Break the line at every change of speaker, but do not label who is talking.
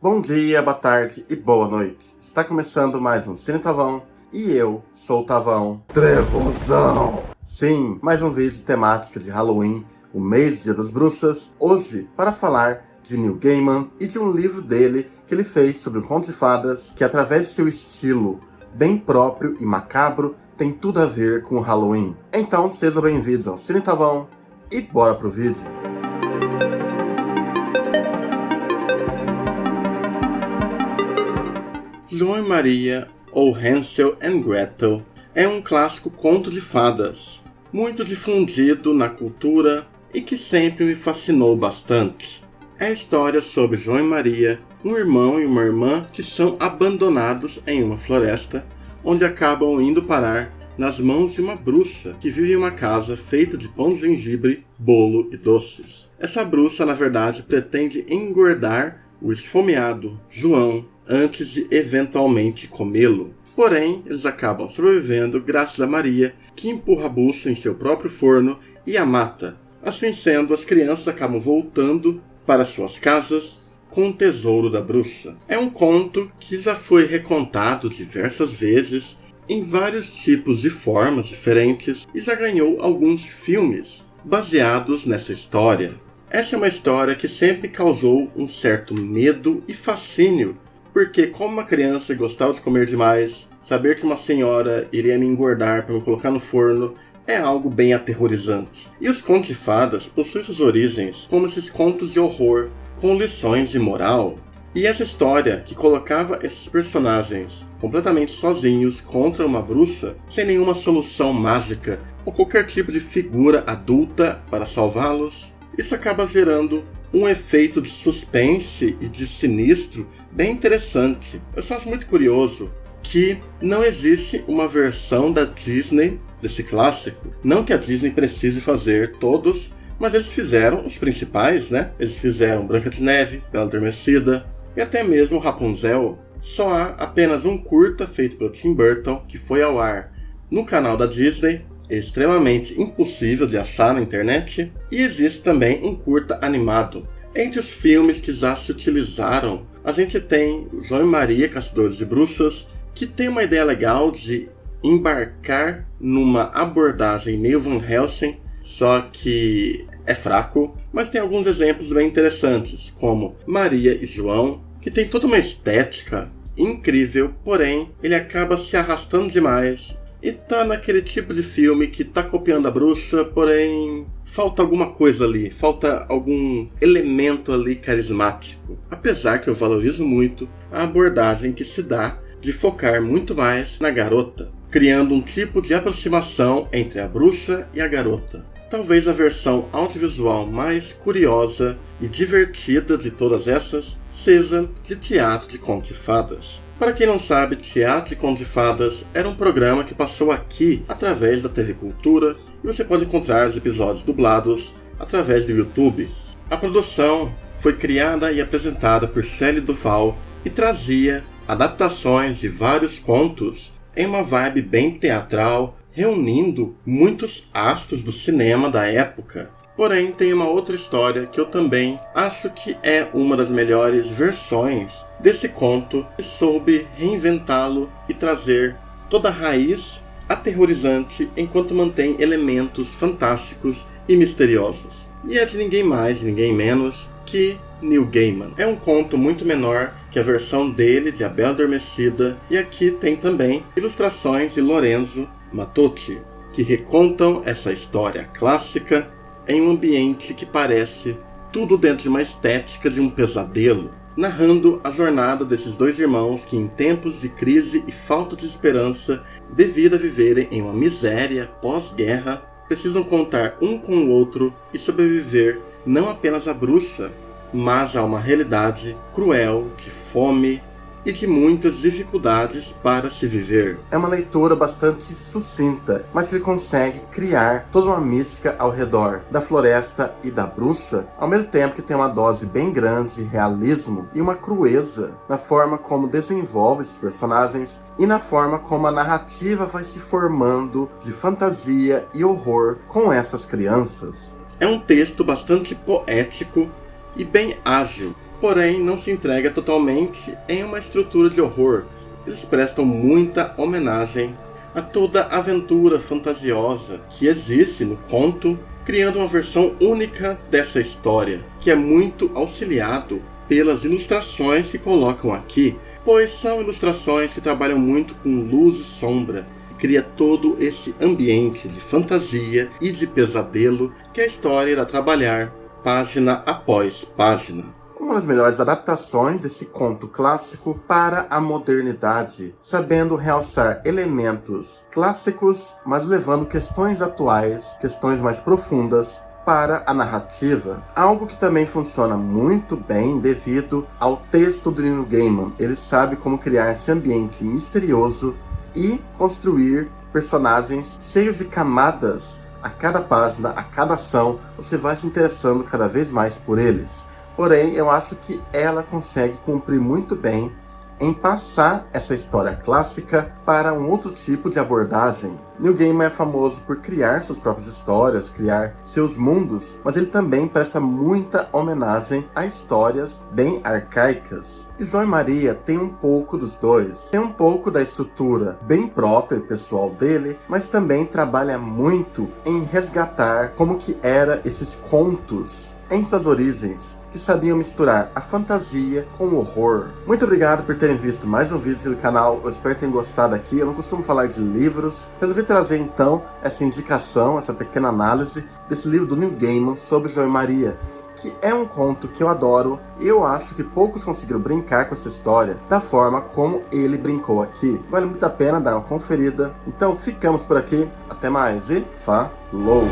Bom dia, boa tarde e boa noite. Está começando mais um Cine Tavão e eu sou o Tavão Trevozão. Sim, mais um vídeo temática de Halloween, o mês Dia das Bruxas, hoje para falar de Neil Gaiman e de um livro dele que ele fez sobre um conto de fadas que, através de seu estilo bem próprio e macabro, tem tudo a ver com o Halloween. Então sejam bem-vindos ao Cine Tavão e bora pro vídeo. João e Maria, ou Hansel and Gretel, é um clássico conto de fadas, muito difundido na cultura e que sempre me fascinou bastante. É a história sobre João e Maria, um irmão e uma irmã que são abandonados em uma floresta, onde acabam indo parar nas mãos de uma bruxa que vive em uma casa feita de pão de gengibre, bolo e doces. Essa bruxa, na verdade, pretende engordar o esfomeado João antes de eventualmente comê-lo. Porém, eles acabam sobrevivendo graças a Maria, que empurra a bruxa em seu próprio forno e a mata. Assim sendo, as crianças acabam voltando para suas casas com o tesouro da bruxa. É um conto que já foi recontado diversas vezes, em vários tipos e formas diferentes, e já ganhou alguns filmes baseados nessa história. Essa é uma história que sempre causou um certo medo e fascínio, porque como uma criança gostava de comer demais, saber que uma senhora iria me engordar para me colocar no forno é algo bem aterrorizante. E os contos de fadas possuem suas origens como esses contos de horror com lições de moral. E essa história, que colocava esses personagens completamente sozinhos contra uma bruxa, sem nenhuma solução mágica ou qualquer tipo de figura adulta para salvá-los, isso acaba gerando um efeito de suspense e de sinistro bem interessante. Eu só acho muito curioso que não existe uma versão da Disney desse clássico. Não que a Disney precise fazer todos, mas eles fizeram os principais, né? Eles fizeram Branca de Neve, Bela Adormecida e até mesmo Rapunzel. Só há apenas um curta feito pelo Tim Burton que foi ao ar no canal da Disney, extremamente impossível de achar na internet, e existe também um curta animado. Entre os filmes que já se utilizaram, a gente tem João e Maria, Caçadores de Bruxas, que tem uma ideia legal de embarcar numa abordagem meio Van Helsing, só que é fraco, mas tem alguns exemplos bem interessantes, como Maria e João, que tem toda uma estética incrível, porém ele acaba se arrastando demais e tá naquele tipo de filme que tá copiando a bruxa, porém falta alguma coisa ali, falta algum elemento ali carismático. Apesar que eu valorizo muito a abordagem que se dá de focar muito mais na garota, criando um tipo de aproximação entre a bruxa e a garota. Talvez a versão audiovisual mais curiosa e divertida de todas essas seja de Teatro de Contos de Fadas. Para quem não sabe, Teatro de Contos de Fadas era um programa que passou aqui através da TV Cultura, e você pode encontrar os episódios dublados através do YouTube. A produção foi criada e apresentada por Shelley Duvall e trazia adaptações de vários contos em uma vibe bem teatral, reunindo muitos astros do cinema da época. Porém, tem uma outra história que eu também acho que é uma das melhores versões desse conto, e soube reinventá-lo e trazer toda a raiz aterrorizante enquanto mantém elementos fantásticos e misteriosos. E é de ninguém mais, ninguém menos que Neil Gaiman. É um conto muito menor que a versão dele de A Bela Adormecida, e aqui tem também ilustrações de Lorenzo Matocci, que recontam essa história clássica em um ambiente que parece tudo dentro de uma estética de um pesadelo, narrando a jornada desses dois irmãos que, em tempos de crise e falta de esperança, devido a viverem em uma miséria pós-guerra, precisam contar um com o outro e sobreviver não apenas à bruxa, mas a uma realidade cruel de fome e de muitas dificuldades para se viver. É uma leitura bastante sucinta, mas que ele consegue criar toda uma mística ao redor da floresta e da bruxa, ao mesmo tempo que tem uma dose bem grande de realismo e uma crueza na forma como desenvolve esses personagens e na forma como a narrativa vai se formando de fantasia e horror com essas crianças. É um texto bastante poético e bem ágil, porém não se entrega totalmente em uma estrutura de horror. Eles prestam muita homenagem a toda a aventura fantasiosa que existe no conto, criando uma versão única dessa história, que é muito auxiliado pelas ilustrações que colocam aqui, pois são ilustrações que trabalham muito com luz e sombra, cria todo esse ambiente de fantasia e de pesadelo que a história irá trabalhar página após página. Uma das melhores adaptações desse conto clássico para a modernidade, sabendo realçar elementos clássicos, mas levando questões atuais, questões mais profundas para a narrativa. Algo que também funciona muito bem devido ao texto do Neil Gaiman. Ele sabe como criar esse ambiente misterioso e construir personagens cheios de camadas. A cada página, a cada ação, você vai se interessando cada vez mais por eles. Porém, eu acho que ela consegue cumprir muito bem em passar essa história clássica para um outro tipo de abordagem. Neil Gaiman é famoso por criar suas próprias histórias, criar seus mundos, mas ele também presta muita homenagem a histórias bem arcaicas. E João e Maria tem um pouco dos dois. Tem um pouco da estrutura bem própria e pessoal dele, mas também trabalha muito em resgatar como que eram esses contos em suas origens, que sabiam misturar a fantasia com o horror. Muito obrigado por terem visto mais um vídeo aqui do canal, eu espero que tenham gostado aqui. Eu não costumo falar de livros, resolvi trazer então essa indicação, essa pequena análise desse livro do Neil Gaiman sobre João e Maria, que é um conto que eu adoro e eu acho que poucos conseguiram brincar com essa história da forma como ele brincou aqui. Vale muito a pena dar uma conferida. Então ficamos por aqui, até mais e falou!